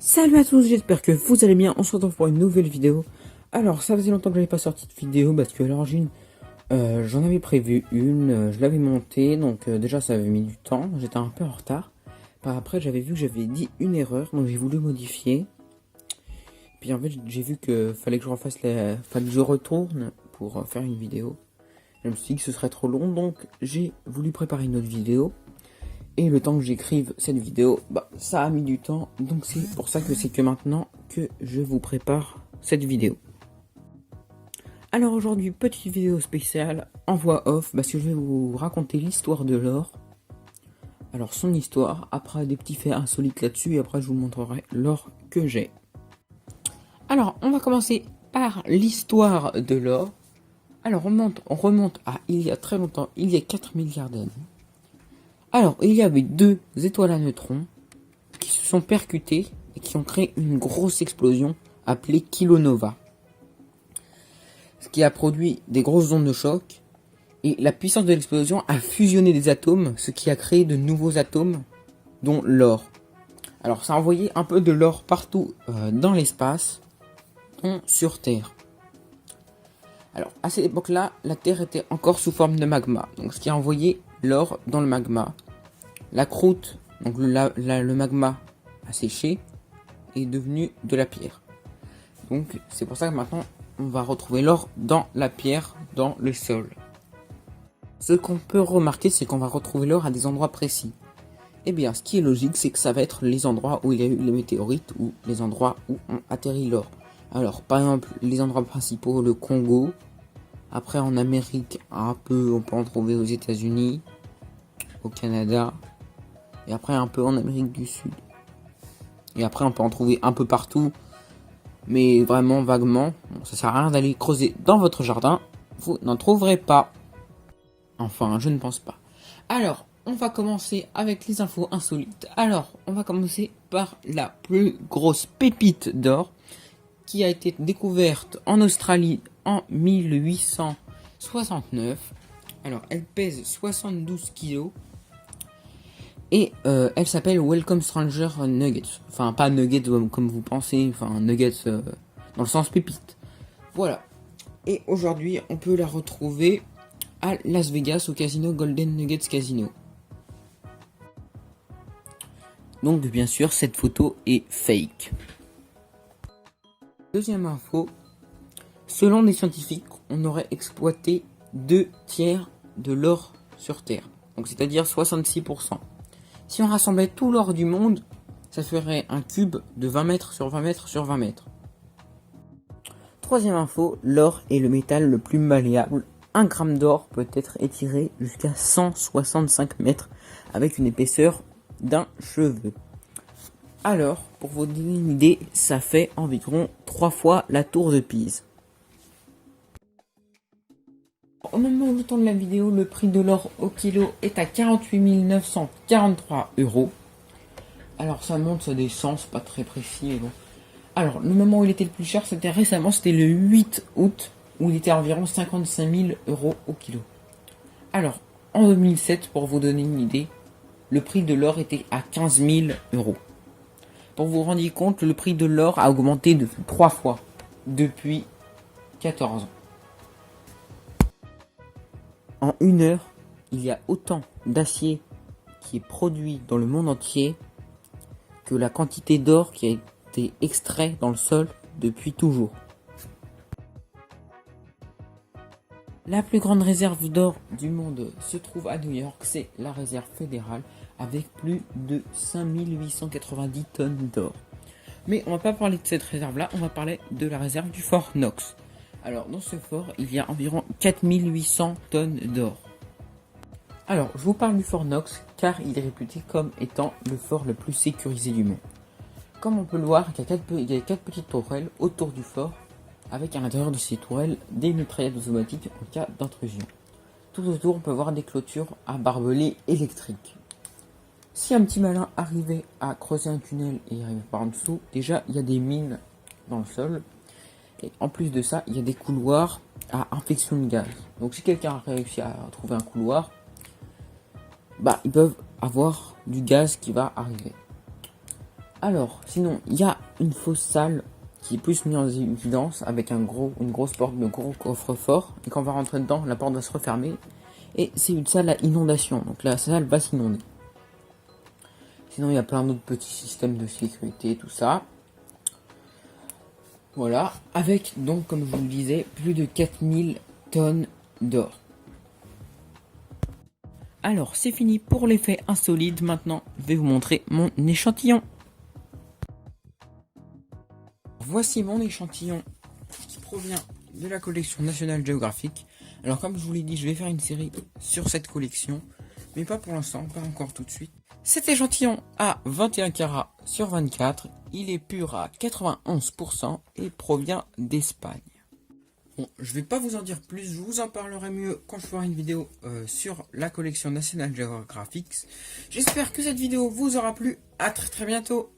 Salut à tous, j'espère que vous allez bien. On se retrouve pour une nouvelle vidéo. Alors, ça faisait longtemps que je n'avais pas sorti de vidéo parce que à l'origine, j'en avais prévu une, je l'avais montée, donc déjà ça avait mis du temps, j'étais un peu en retard. Par après, j'avais vu que j'avais dit une erreur, donc j'ai voulu modifier. Puis en fait, j'ai vu que fallait que je refasse fallait que je retourne pour faire une vidéo. Je me suis dit que ce serait trop long, donc j'ai voulu préparer une autre vidéo. Et le temps que j'écrive cette vidéo, ça a mis du temps. Donc c'est pour ça que c'est que maintenant que je vous prépare cette vidéo. Alors aujourd'hui, petite vidéo spéciale en voix off, parce que je vais vous raconter l'histoire de l'or. Alors son histoire, après des petits faits insolites là-dessus, et après je vous montrerai l'or que j'ai. Alors on va commencer par l'histoire de l'or. Alors on remonte à il y a très longtemps, il y a 4 milliards d'années. Alors, il y avait deux étoiles à neutrons qui se sont percutées et qui ont créé une grosse explosion appelée kilonova. Ce qui a produit des grosses ondes de choc et la puissance de l'explosion a fusionné des atomes, ce qui a créé de nouveaux atomes, dont l'or. Alors, ça a envoyé un peu de l'or partout dans l'espace, dont sur Terre. Alors, à cette époque-là, la Terre était encore sous forme de magma, donc ce qui a envoyé l'or dans le magma. La croûte, donc le magma a séché et est devenu de la pierre. Donc c'est pour ça que maintenant on va retrouver l'or dans la pierre, dans le sol. Ce qu'on peut remarquer, c'est qu'on va retrouver l'or à des endroits précis. Et bien, ce qui est logique, c'est que ça va être les endroits où il y a eu les météorites ou les endroits où ont atterri l'or. Alors, par exemple, les endroits principaux, le Congo. Après, en Amérique, un peu, on peut en trouver aux États-Unis, au Canada. Et après un peu en Amérique du Sud. Et après on peut en trouver un peu partout. Mais vraiment vaguement. Bon, ça sert à rien d'aller creuser dans votre jardin. Vous n'en trouverez pas. Enfin, je ne pense pas. Alors, on va commencer avec les infos insolites. Alors, on va commencer par la plus grosse pépite d'or qui a été découverte en Australie en 1869. Alors, elle pèse 72 kilos. Et elle s'appelle Welcome Stranger Nuggets. Enfin, pas Nuggets comme vous pensez, enfin Nuggets dans le sens pépite. Voilà. Et aujourd'hui, on peut la retrouver à Las Vegas au casino Golden Nuggets Casino. Donc, bien sûr, cette photo est fake. Deuxième info. Selon les scientifiques, on aurait exploité 2 tiers de l'or sur Terre. Donc, c'est-à-dire 66%. Si on rassemblait tout l'or du monde, ça ferait un cube de 20 mètres sur 20 mètres sur 20 mètres. Troisième info, l'or est le métal le plus malléable. 1 gramme d'or peut être étiré jusqu'à 165 mètres avec une épaisseur d'un cheveu. Alors, pour vous donner une idée, ça fait environ 3 fois la tour de Pise. Au moment où je tourne la vidéo, le prix de l'or au kilo est à 48 943 €. Alors ça monte, ça descend, c'est pas très précis, mais bon. Alors, le moment où il était le plus cher, c'était récemment, c'était le 8 août, où il était à environ 55 000 € au kilo. Alors, en 2007, pour vous donner une idée, le prix de l'or était à 15 000 €. Pour vous rendre compte, le prix de l'or a augmenté de 3 fois depuis 14 ans. En une heure, il y a autant d'acier qui est produit dans le monde entier que la quantité d'or qui a été extrait dans le sol depuis toujours. La plus grande réserve d'or du monde se trouve à New York, c'est la réserve fédérale avec plus de 5890 tonnes d'or. Mais on va pas parler de cette réserve-là, on va parler de la réserve du fort Knox. Alors dans ce fort, il y a environ 4800 tonnes d'or. Alors, je vous parle du fort Knox car il est réputé comme étant le fort le plus sécurisé du monde. Comme on peut le voir, il y a 4 petites tourelles autour du fort, avec à l'intérieur de ces tourelles des mitraillettes automatiques en cas d'intrusion. Tout autour, on peut voir des clôtures à barbelés électriques. Si un petit malin arrivait à creuser un tunnel et y arrivait par en dessous, déjà il y a des mines dans le sol. Et en plus de ça, il y a des couloirs à infection de gaz. Donc si quelqu'un a réussi à trouver un couloir, ils peuvent avoir du gaz qui va arriver. Alors, sinon, il y a une fausse salle qui est plus mise en évidence avec une grosse porte de gros coffre-fort. Et quand on va rentrer dedans, la porte va se refermer. Et c'est une salle à inondation, donc la salle va s'inonder. Sinon, il y a plein d'autres petits systèmes de sécurité, tout ça. Voilà, avec donc, comme je vous le disais, plus de 4000 tonnes d'or. Alors, c'est fini pour l'effet insolite. Maintenant, je vais vous montrer mon échantillon. Voici mon échantillon qui provient de la collection National Geographic. Alors, comme je vous l'ai dit, je vais faire une série sur cette collection, mais pas pour l'instant, pas encore tout de suite. Cet échantillon a 21 carats sur 24, il est pur à 91% et provient d'Espagne. Bon, je vais pas vous en dire plus, je vous en parlerai mieux quand je ferai une vidéo sur la collection National Geographic. J'espère que cette vidéo vous aura plu, à très bientôt.